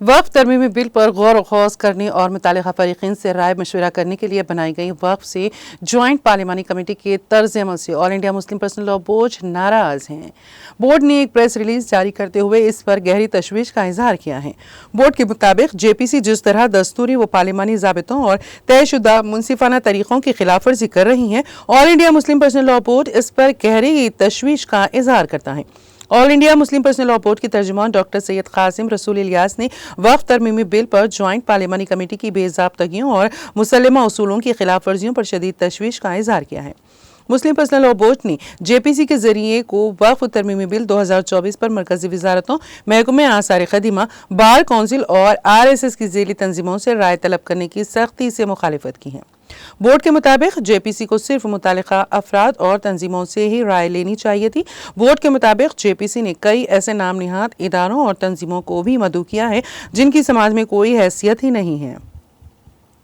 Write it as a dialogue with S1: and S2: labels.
S1: وقف ترمیمی بل پر غور و خوض کرنے اور متعلقہ فریقین سے رائے مشورہ کرنے کے لیے بنائی گئی وقف سے جوائنٹ پارلیمانی کمیٹی کے طرز عمل سے all India Muslim personal law board ناراض ہیں۔ بورڈ نے ایک پریس ریلیز جاری کرتے ہوئے اس پر گہری تشویش کا اظہار کیا ہے۔ بورڈ کے مطابق جے پی سی جس طرح دستوری و پارلیمانی ضابطوں اور طے شدہ منصفانہ طریقوں کی خلاف ورزی کر رہی ہے، all India Muslim personal law board اس پر گہری تشویش کا اظہار کرتا ہے۔ All India Muslim personal law board کے ترجمان ڈاکٹر سید قاسم رسول الیاس نے وقف ترمیمی بل پر جوائنٹ پارلیمانی کمیٹی کی بے ضابطگیوں اور مسلمہ اصولوں کی خلاف ورزیوں پر شدید تشویش کا اظہار کیا ہے۔ مسلم پرسنل لاء بورڈ نے جے پی سی کے ذریعے کو وقف ترمیمی بل 2024 پر مرکزی وزارتوں، محکمہ آثار قدیمہ، بار کونسل اور RSS کی ذیلی تنظیموں سے رائے طلب کرنے کی سختی سے مخالفت کی ہے۔ بورڈ کے مطابق جے پی سی کو صرف متعلقہ افراد اور تنظیموں سے ہی رائے لینی چاہیے تھی۔ بورڈ کے مطابق جے پی سی نے کئی ایسے نام نہاد اداروں اور تنظیموں کو بھی مدعو کیا ہے جن کی سماج میں کوئی حیثیت ہی نہیں ہے۔